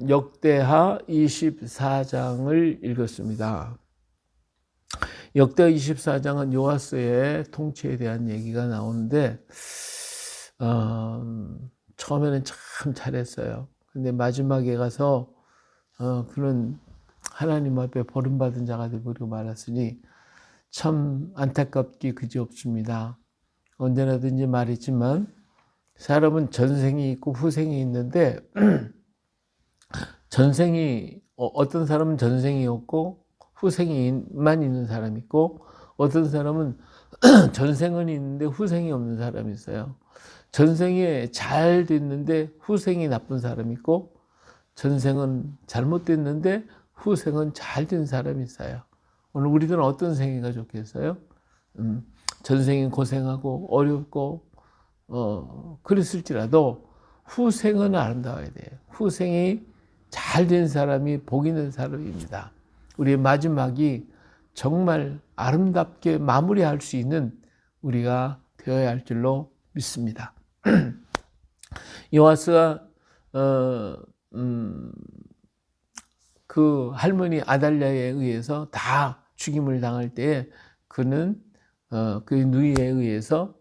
역대하 24장을 읽었습니다. 역대하 24장은 요아스의 통치에 대한 얘기가 나오는데 처음에는 참 잘했어요. 근데 마지막에 가서 그는 하나님 앞에 버림받은 자가 되어버리고 말았으니 참 안타깝기 그지없습니다. 언제나든지 말했지만 사람은 전생이 있고 후생이 있는데 전생이 어떤 사람은 전생이 없고 후생이만 있는 사람이 있고 어떤 사람은 전생은 있는데 후생이 없는 사람이 있어요. 전생에 잘 됐는데 후생이 나쁜 사람이 있고 전생은 잘못됐는데 후생은 잘 된 사람이 있어요. 오늘 우리들은 어떤 생애가 좋겠어요? 전생이 고생하고 어렵고 그랬을지라도 후생은 아름다워야 돼요. 후생이 잘 된 사람이 복 있는 사람입니다. 우리의 마지막이 정말 아름답게 마무리할 수 있는 우리가 되어야 할 줄로 믿습니다. 요아스가 그 할머니 아달랴에 의해서 다 죽임을 당할 때에 그는 그 누이에 의해서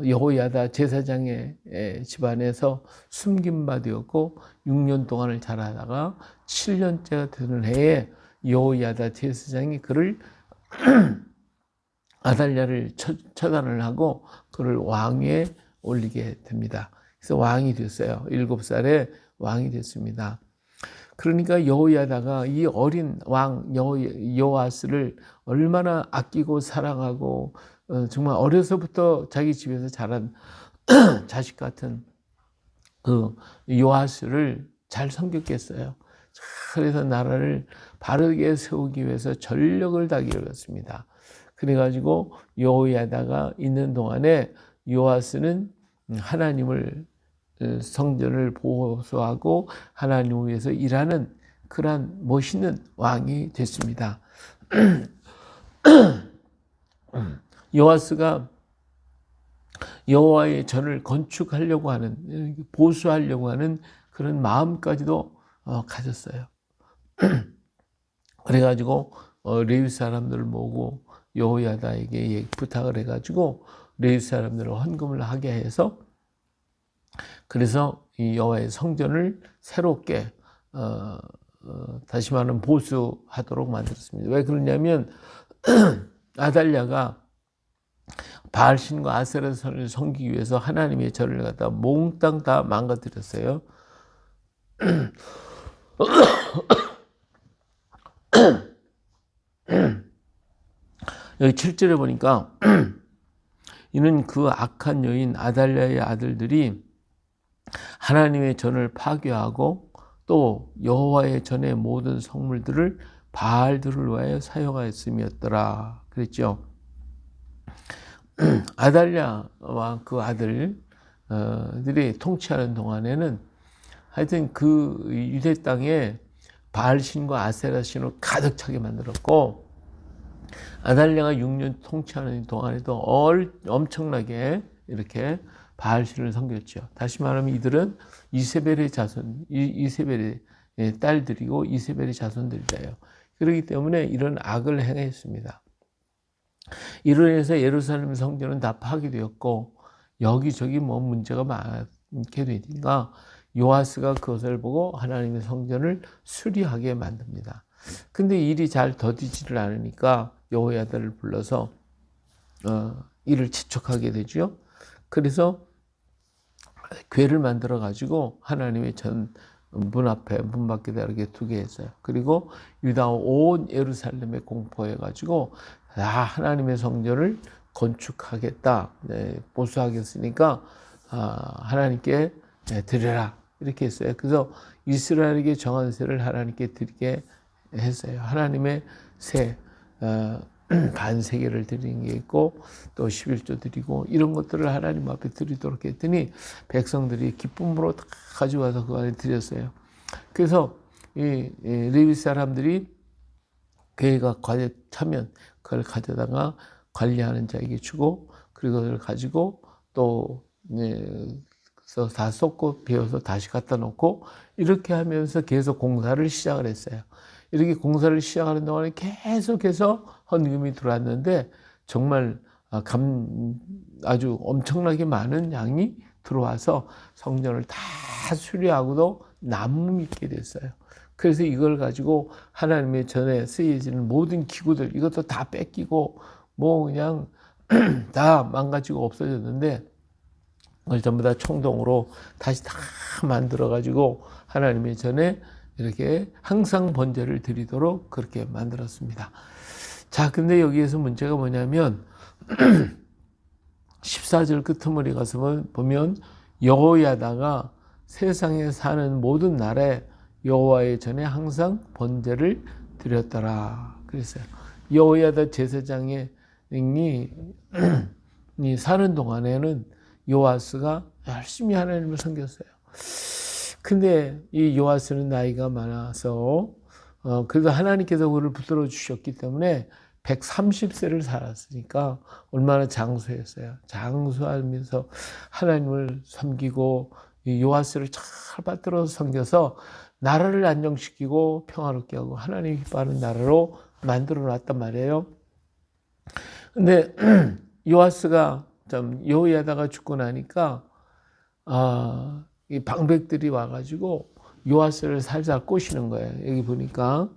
여호야다 제사장의 집안에서 숨김바 되었고 6년 동안을 자라다가 7년째가 되는 해에 여호야다 제사장이 그를 아달랴를 처단을 하고 그를 왕위에 올리게 됩니다. 그래서 왕이 됐어요. 7살에 왕이 됐습니다. 그러니까 여호야다가 이 어린 왕 요아스를 얼마나 아끼고 사랑하고 정말 어려서부터 자기 집에서 자란 자식 같은 그 요아스를 잘 섬겼겠어요. 그래서 나라를 바르게 세우기 위해서 전력을 다기울였습니다. 그래가지고 여호야다가 있는 동안에 요아스는 하나님을 성전을 보호하고 하나님을 위해서 일하는 그러한 멋있는 왕이 됐습니다. 요아스가 여호와의 전을 건축하려고 하는, 보수하려고 하는 그런 마음까지도 가졌어요. 그래가지고 레위 사람들을 모으고 여호야다에게 부탁을 해가지고 레위 사람들을 헌금을 하게 해서 그래서 이 여호와의 성전을 새롭게 다시 말하면 보수하도록 만들었습니다. 왜 그러냐면 아달랴가 바알신과 아세라선을 섬기기 위해서 하나님의 절을 갖다 몽땅 다 망가뜨렸어요. 여기 7절에 보니까 이는 그 악한 여인 아달랴의 아들들이 하나님의 전을 파괴하고 또 여호와의 전의 모든 성물들을 바알들을 위하여 사용하였음이었더라 그랬죠. 아달랴와 그 아들들이 통치하는 동안에는 하여튼 그 유대 땅에 바알신과 아세라신을 가득 차게 만들었고 아달랴가 6년 통치하는 동안에도 엄청나게 이렇게 바알신을 섬겼죠. 다시 말하면 이들은 이세벨의 자손, 이세벨의 딸들이고 이세벨의 자손들이에요. 그렇기 때문에 이런 악을 행했습니다. 이로 인해서 예루살렘 성전은 다 파괴되었고 여기저기 뭐 문제가 많게 되니까 요아스가 그것을 보고 하나님의 성전을 수리하게 만듭니다. 근데 일이 잘 더디지를 않으니까 여호야다를 불러서 일을 재촉하게 되죠. 그래서 궤를 만들어 가지고 하나님의 전 문 앞에 문 밖에다 이렇게 두게 했어요. 그리고 유다 온 예루살렘에 공포해 가지고 하나님의 성전을 건축하겠다, 보수하겠으니까 하나님께 드려라 이렇게 했어요. 그래서 이스라엘에게 정한 세를 하나님께 드리게 했어요. 하나님의 세 반세계를 드리는 게 있고 또 11조 드리고 이런 것들을 하나님 앞에 드리도록 했더니 백성들이 기쁨으로 다 가져와서 그 안에 드렸어요. 그래서 이 레위 사람들이 교회가 차면 그걸 가져다가 관리하는 자에게 주고 그리고 그걸 가지고 또 그래서 다 쏟고 비워서 다시 갖다 놓고 이렇게 하면서 계속 공사를 시작을 했어요. 이렇게 공사를 시작하는 동안에 계속해서 헌금이 들어왔는데 정말 아주 엄청나게 많은 양이 들어와서 성전을 다 수리하고도 나무밌게 됐어요. 그래서 이걸 가지고 하나님의 전에 쓰여지는 모든 기구들 이것도 다 뺏기고 뭐 그냥 다 망가지고 없어졌는데 그걸 전부 다 총동으로 다시 다 만들어 가지고 하나님의 전에 이렇게 항상 번제를 드리도록 그렇게 만들었습니다. 자, 근데 여기에서 문제가 뭐냐면 14절 끄트머리 가서 보면 여호야다가 세상에 사는 모든 날에 여호와의 전에 항상 번제를 드렸더라 그랬어요. 여호야다 제사장이 사는 동안에는 요아스가 열심히 하나님을 섬겼어요. 근데 이 요아스는 나이가 많아서 그래도 하나님께서 그를 붙들어 주셨기 때문에 130세를 살았으니까 얼마나 장수했어요. 장수하면서 하나님을 섬기고 요아스를 잘 받들어서 섬겨서 나라를 안정시키고 평화롭게 하고 하나님이 기뻐하는 나라로 만들어 놨단 말이에요. 근데 요아스가 여호야다가 죽고 나니까 이 방백들이 와가지고 요아스를 살살 꼬시는 거예요. 여기 보니까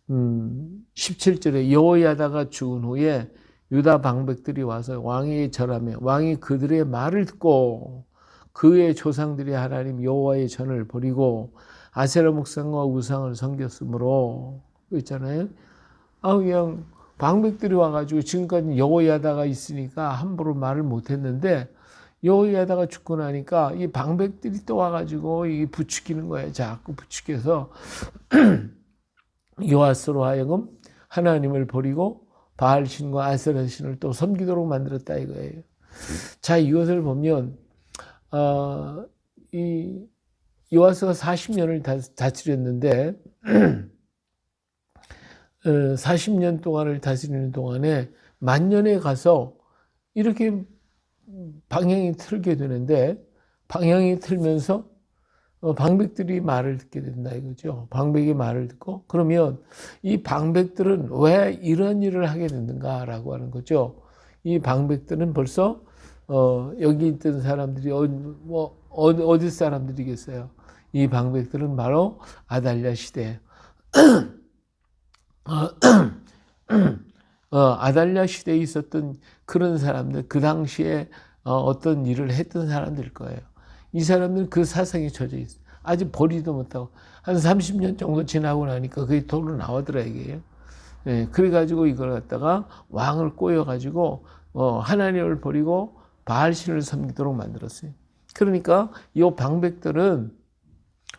17절에 여호야다가 죽은 후에 유다 방백들이 와서 왕에게 절하며 왕이 그들의 말을 듣고 그의 조상들이 하나님 여호와의 전을 버리고 아세라 목상과 우상을 섬겼으므로 있잖아요. 그냥 방백들이 와가지고 지금까지 여호야다가 있으니까 함부로 말을 못했는데 여호야다가 죽고 나니까 이 방백들이 또 와가지고 이 부추기는 거예요. 자꾸 부추겨서 요아스로 하여금 하나님을 버리고 바알신과 아세라신을 또 섬기도록 만들었다 이거예요. 자, 이것을 보면 이 요아스가 40년을 다스렸는데 40년 동안을 다스리는 동안에 만년에 가서 이렇게 방향이 틀게 되는데 방향이 틀면서 방백들이 말을 듣게 된다 이거죠. 방백이 말을 듣고 그러면 이 방백들은 왜 이런 일을 하게 됐는가라고 하는 거죠. 이 방백들은 벌써 여기 있던 사람들이 어디 사람들이겠어요. 이 방백들은 바로 아달랴 시대 아달랴 시대에 있었던 그런 사람들, 그 당시에 어떤 일을 했던 사람들일 거예요. 이 사람들은 그 사상에 젖어 있어요. 아직 버리도 못하고 한 30년 정도 지나고 나니까 그게 도로 나오더라 이게요. 네, 그래가지고 이걸 갖다가 왕을 꼬여가지고 하나님을 버리고 바알신을 섬기도록 만들었어요. 그러니까 이 방백들은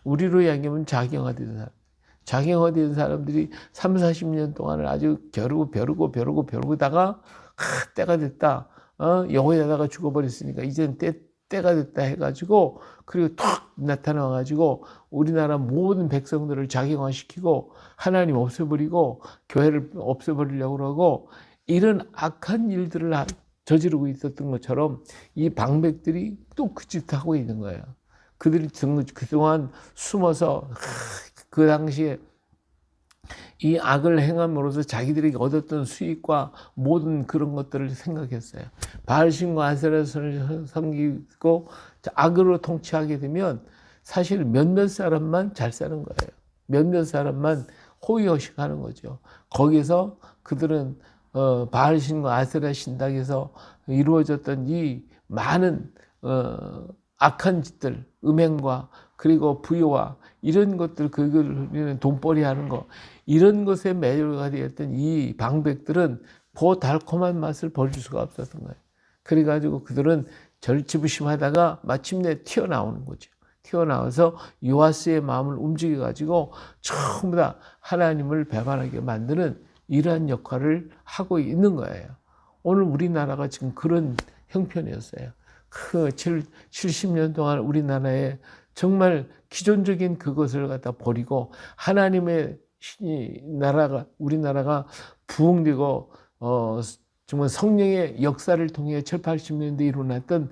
우리로 이야기하면 자경화된 사람. 자경화된 사람들이 3, 40년 동안을 아주 벼르고다가 때가 됐다. 여호야다가 죽어버렸으니까 이제는 때가 됐다 해가지고 그리고 탁 나타나가지고 우리나라 모든 백성들을 자경화시키고 하나님 없애버리고 교회를 없애버리려고 그러고 이런 악한 일들을 저지르고 있었던 것처럼 이 방백들이 또 그 짓을 하고 있는 거예요. 그들이 그동안 숨어서 그 당시에 이 악을 행함으로써 자기들이 얻었던 수익과 모든 그런 것들을 생각했어요. 바알신과 아세라신을 섬기고 악으로 통치하게 되면 사실 몇몇 사람만 잘 사는 거예요. 몇몇 사람만 호의호식하는 거죠. 거기서 그들은 바알신과 아세라 신당에서 이루어졌던 이 많은 악한 짓들, 음행과 그리고 부여와 이런 것들, 그걸 돈벌이 하는 거, 이런 것에 매료가 되었던 이 방백들은 그 달콤한 맛을 버릴 수가 없었던 거예요. 그래가지고 그들은 절치부심하다가 마침내 튀어나오는 거죠. 튀어나와서 요아스의 마음을 움직여가지고 전부 다 하나님을 배반하게 만드는 이러한 역할을 하고 있는 거예요. 오늘 우리나라가 지금 그런 형편이었어요. 그 70년 동안 우리나라에 정말 기존적인 그것을 갖다 버리고 하나님의 나라가 우리나라가 부흥되고 정말 성령의 역사를 통해 7, 80년대 일어났던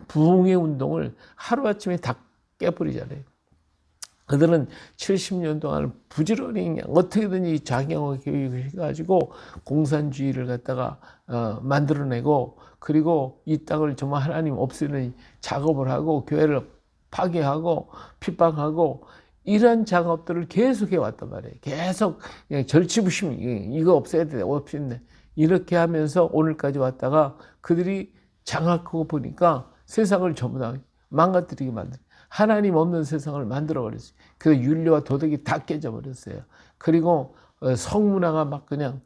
부흥의 운동을 하루아침에 다 깨버리잖아요. 그들은 70년 동안 부지런히 그냥 어떻게든 이 자경화 교육을 해가지고 공산주의를 갖다가 만들어내고, 그리고 이 땅을 정말 하나님 없애는 작업을 하고 교회를 파괴하고 핍박하고 이런 작업들을 계속 해왔단 말이에요. 계속 그냥 절치부심, 이거 없애야 돼, 없애야 돼. 이렇게 하면서 오늘까지 왔다가 그들이 장악하고 보니까 세상을 전부 다 망가뜨리게 만들어요. 하나님 없는 세상을 만들어버렸어요. 그 윤리와 도덕이 다 깨져버렸어요. 그리고 성문화가 막 그냥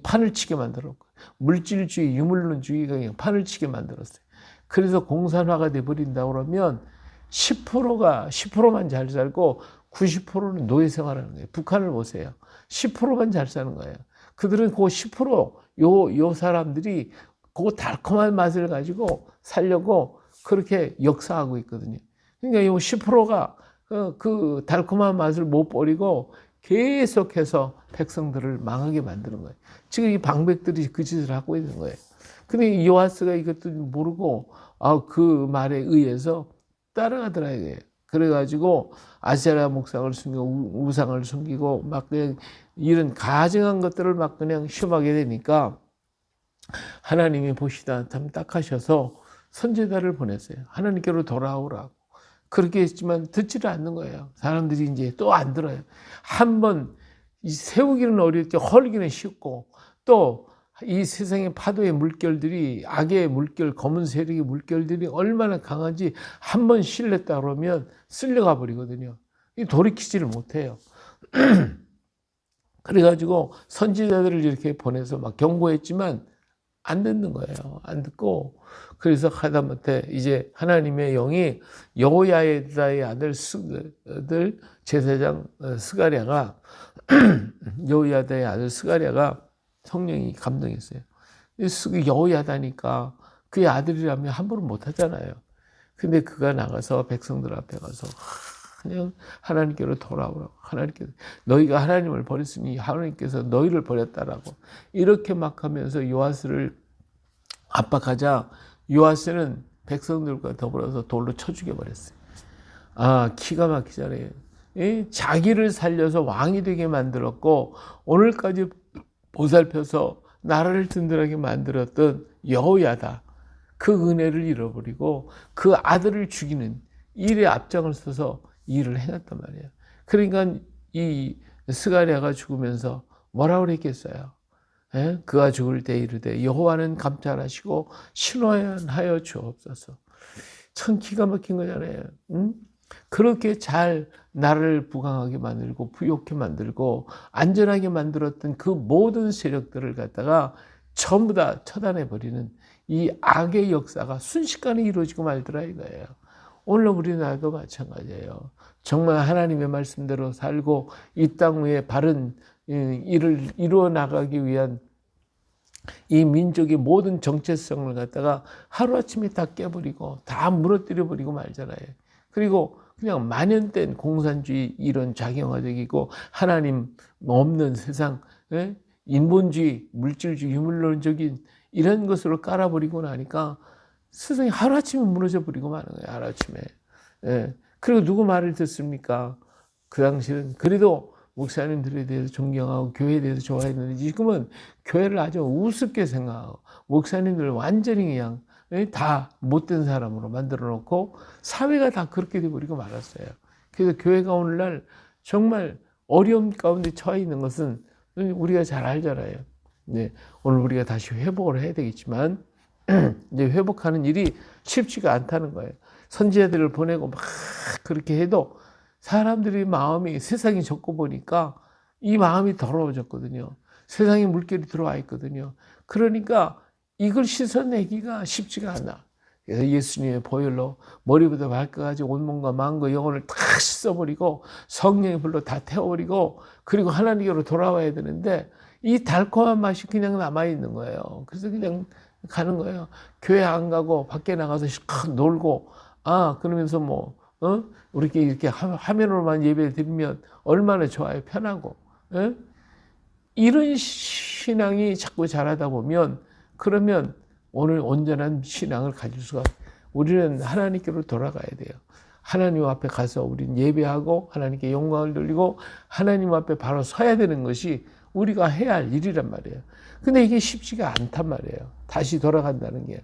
판을 치게 만들었고, 물질주의, 유물론주의가 그냥 판을 치게 만들었어요. 그래서 공산화가 돼버린다 그러면 10%만 잘 살고 90%는 노예 생활하는 거예요. 북한을 보세요. 10%만 잘 사는 거예요. 그들은 그 10%, 요 사람들이 그 달콤한 맛을 가지고 살려고 그렇게 역사하고 있거든요. 그러니까 이 10%가 그 달콤한 맛을 못 버리고 계속해서 백성들을 망하게 만드는 거예요. 지금 이 방백들이 그 짓을 하고 있는 거예요. 근데 요하스가 이것도 모르고 그 말에 의해서 따라가더라 이거예요. 그래가지고 아세라 목상을 숨기고 우상을 숨기고 막 그냥 이런 가증한 것들을 막 그냥 심하게 되니까 하나님이 보시다 참 딱하셔서 선지자를 보냈어요. 하나님께로 돌아오라고. 그렇게 했지만 듣지를 않는 거예요. 사람들이 이제 또 안 들어요. 한번 세우기는 어렵지 헐기는 쉽고, 또 이 세상의 파도의 물결들이, 악의 물결, 검은 세력의 물결들이 얼마나 강한지 한번 실렸다 그러면 쓸려가 버리거든요. 돌이키지를 못해요. 그래가지고 선지자들을 이렇게 보내서 막 경고했지만 안 듣는 거예요. 안 듣고, 그래서 하다못해 이제 하나님의 영이 여호야다의 아들 제사장 스가랴가 여호야다의 아들 스가랴가 성령이 감동했어요. 여호야다니까 그의 아들이라면 함부로 못 하잖아요. 근데 그가 나가서 백성들 앞에 가서 그냥 하나님께로 돌아오라고, 하나님께서 너희가 하나님을 버렸으니 하나님께서 너희를 버렸다라고 이렇게 막 하면서 요아스를 압박하자 요아스는 백성들과 더불어서 돌로 쳐 죽여버렸어요. 기가 막히잖아요. 자기를 살려서 왕이 되게 만들었고 오늘까지 보살펴서 나라를 든든하게 만들었던 여호야다, 그 은혜를 잃어버리고 그 아들을 죽이는 일에 앞장을 서서 일을 해놨단 말이에요. 그러니까 이 스가랴가 죽으면서 뭐라고 그랬겠어요? 그가 죽을 때 이르되 여호와는 감찰하시고 신원하여 주옵소서. 참 기가 막힌 거잖아요. 응? 그렇게 잘 나를 부강하게 만들고 부욕해 만들고 안전하게 만들었던 그 모든 세력들을 갖다가 전부 다 처단해버리는 이 악의 역사가 순식간에 이루어지고 말더라 이거예요. 오늘 우리나라도 마찬가지예요. 정말 하나님의 말씀대로 살고 이 땅 위에 바른 일을 이루어 나가기 위한 이 민족의 모든 정체성을 갖다가 하루아침에 다 깨버리고 다 무너뜨려버리고 말잖아요. 그리고 그냥 만연된 공산주의 이런 작용화적이고 하나님 없는 세상, 인본주의, 물질주의, 유물론적인 이런 것으로 깔아버리고 나니까 세상이 하루아침에 무너져버리고 마는 거예요. 하루아침에. 그리고 누구 말을 듣습니까? 그 당시는 그래도 목사님들에 대해서 존경하고 교회에 대해서 좋아했는데 지금은 교회를 아주 우습게 생각하고 목사님들을 완전히 그냥 다 못된 사람으로 만들어 놓고 사회가 다 그렇게 돼버리고 말았어요. 그래서 교회가 오늘날 정말 어려움 가운데 처해 있는 것은 우리가 잘 알잖아요. 네, 오늘 우리가 다시 회복을 해야 되겠지만 이제 회복하는 일이 쉽지가 않다는 거예요. 선지자들을 보내고 막 그렇게 해도 사람들의 마음이, 세상이 적고 보니까 이 마음이 더러워졌거든요. 세상에 물결이 들어와 있거든요. 그러니까 이걸 씻어내기가 쉽지가 않아. 그래서 예수님의 보혈로 머리부터 발끝까지 온몸과 마음과 영혼을 다 씻어버리고 성령의 불로 다 태워버리고 그리고 하나님께로 돌아와야 되는데 이 달콤한 맛이 그냥 남아있는 거예요. 그래서 그냥 가는 거예요. 교회 안 가고 밖에 나가서 실컷 놀고 그러면서 우리끼리 이렇게 화면으로만 예배 드리면 얼마나 좋아요. 편하고. 이런 신앙이 자꾸 자라다 보면 그러면 오늘 온전한 신앙을 가질 수가, 우리는 하나님께로 돌아가야 돼요. 하나님 앞에 가서 우리는 예배하고 하나님께 영광을 돌리고 하나님 앞에 바로 서야 되는 것이 우리가 해야 할 일이란 말이에요. 근데 이게 쉽지가 않단 말이에요. 다시 돌아간다는 게.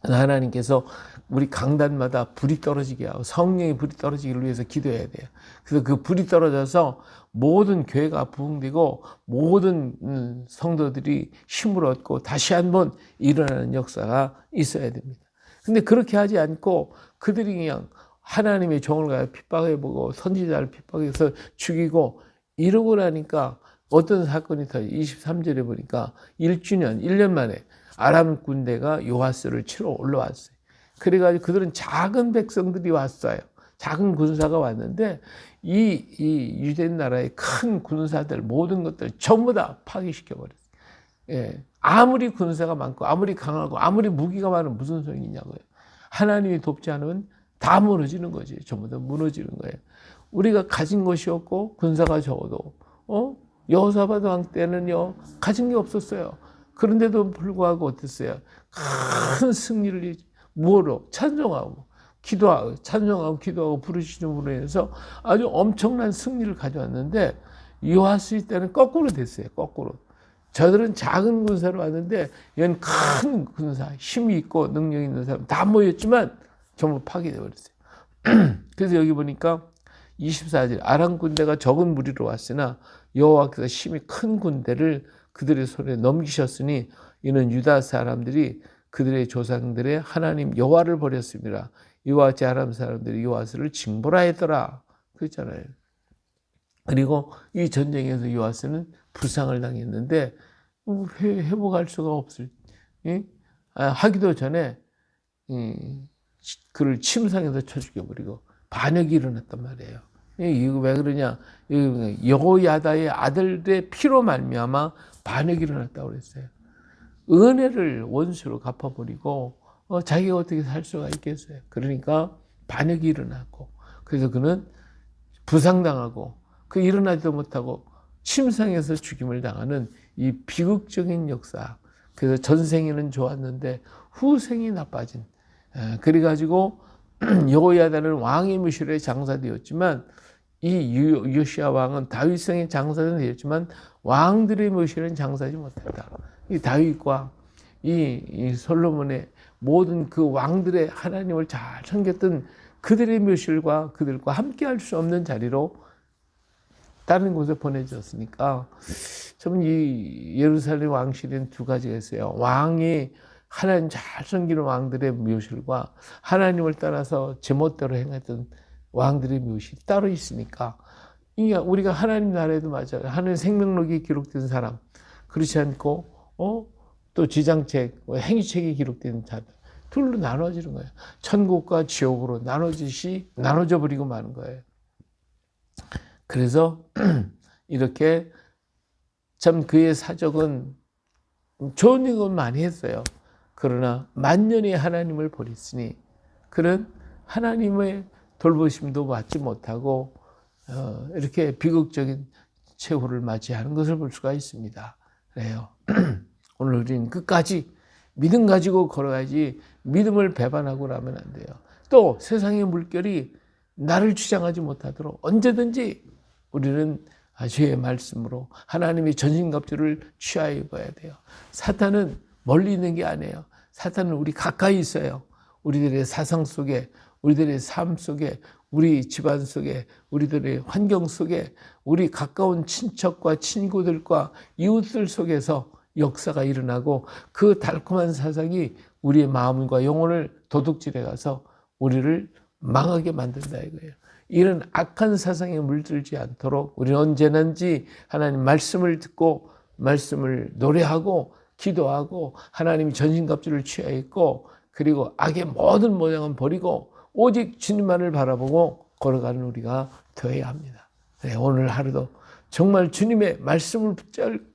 하나님께서 우리 강단마다 불이 떨어지게 하고 성령의 불이 떨어지기를 위해서 기도해야 돼요. 그래서 그 불이 떨어져서 모든 교회가 부흥되고 모든 성도들이 힘을 얻고 다시 한번 일어나는 역사가 있어야 됩니다. 근데 그렇게 하지 않고 그들이 그냥 하나님의 종을 가요 핍박해보고 선지자를 핍박해서 죽이고 이러고 나니까 어떤 사건이 터져 23절에 보니까 1주년 1년 만에 아람 군대가 요아스를 치러 올라왔어요. 그래가지고 그들은 작은 백성들이 왔어요. 작은 군사가 왔는데 이 유대 나라의 큰 군사들 모든 것들 전부 다 파괴시켜 버렸어요. 예. 아무리 군사가 많고 아무리 강하고 아무리 무기가 많으면 무슨 소용이 있냐고요. 하나님이 돕지 않으면 다 무너지는 거지. 전부 다 무너지는 거예요. 우리가 가진 것이 없고 군사가 적어도 여호사밧 왕 때는요 가진 게 없었어요. 그런데도 불구하고 어땠어요? 큰 승리를 무엇으로? 찬송하고 기도하고 찬송하고 기도하고 부르짖음으로 해서 아주 엄청난 승리를 가져왔는데 요아스 때는 거꾸로 됐어요. 거꾸로. 저들은 작은 군사로 왔는데 얘는 큰 군사, 힘이 있고 능력 있는 사람 다 모였지만 전부 파괴되어 버렸어요. 그래서 여기 보니까 24절 아람 군대가 적은 무리로 왔으나 여호와께서 심히 큰 군대를 그들의 손에 넘기셨으니 이는 유다 사람들이 그들의 조상들의 하나님 여호와를 버렸습니다. 이와 같이 아람 사람들이 요아스를 징벌하 했더라. 그랬잖아요. 그리고 이 전쟁에서 요아스는 불상을 당했는데 회복할 수가 없을. 하기도 전에 그를 침상에서 쳐 죽여버리고 반역이 일어났단 말이에요. 이거 왜 그러냐? 여호야다의 아들의 피로 말미암아 반역이 일어났다고 그랬어요. 은혜를 원수로 갚아버리고 자기가 어떻게 살 수가 있겠어요. 그러니까 반역이 일어났고 그래서 그는 부상당하고 그 일어나지도 못하고 침상에서 죽임을 당하는 이 비극적인 역사. 그래서 전생에는 좋았는데 후생이 나빠진. 그래가지고 여호야다는 왕의 묘실에 장사되었지만 이 요시야 왕은 다윗성의 장사는 되었지만 왕들의 묘실은 장사하지 못했다. 이 다윗과 이 솔로몬의 모든 그 왕들의 하나님을 잘 섬겼던 그들의 묘실과 그들과 함께할 수 없는 자리로 다른 곳에 보내졌으니까 좀 이 예루살렘 왕실에는 두 가지가 있어요. 왕이 하나님 잘 섬기는 왕들의 묘실과 하나님을 따라서 제멋대로 행했던 왕들의 묘실이 따로 있으니까 우리가 하나님 나라에도 맞아요. 하나님 생명록이 기록된 사람 그렇지 않고 또 지장책, 행위책이 기록된 자들 둘로 나눠지는 거예요. 천국과 지옥으로 나눠져 버리고 마는 거예요. 그래서 이렇게 참 그의 사적은 좋은 일은 많이 했어요. 그러나 만년에 하나님을 버렸으니 그는 하나님의 돌보심도 받지 못하고 이렇게 비극적인 최후를 맞이하는 것을 볼 수가 있습니다. 그래요. 오늘 우리는 끝까지 믿음 가지고 걸어야지 믿음을 배반하고 나면 안 돼요. 또 세상의 물결이 나를 주장하지 못하도록 언제든지 우리는 주의 말씀으로 하나님의 전신갑주를 취하여 입어야 돼요. 사탄은 멀리 있는 게 아니에요. 사탄은 우리 가까이 있어요. 우리들의 사상 속에, 우리들의 삶 속에, 우리 집안 속에, 우리들의 환경 속에, 우리 가까운 친척과 친구들과 이웃들 속에서 역사가 일어나고 그 달콤한 사상이 우리의 마음과 영혼을 도둑질해 가서 우리를 망하게 만든다 이거예요. 이런 악한 사상에 물들지 않도록 우리는 언제든지 하나님 말씀을 듣고 말씀을 노래하고 기도하고 하나님이 전신갑주를 취하여 있고 그리고 악의 모든 모양은 버리고 오직 주님만을 바라보고 걸어가는 우리가 되어야 합니다. 네, 오늘 하루도 정말 주님의 말씀을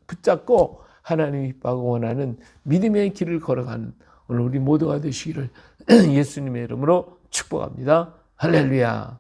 붙잡고 하나님이 기뻐하고 원하는 믿음의 길을 걸어가는 오늘 우리 모두가 되시기를 예수님의 이름으로 축복합니다. 할렐루야.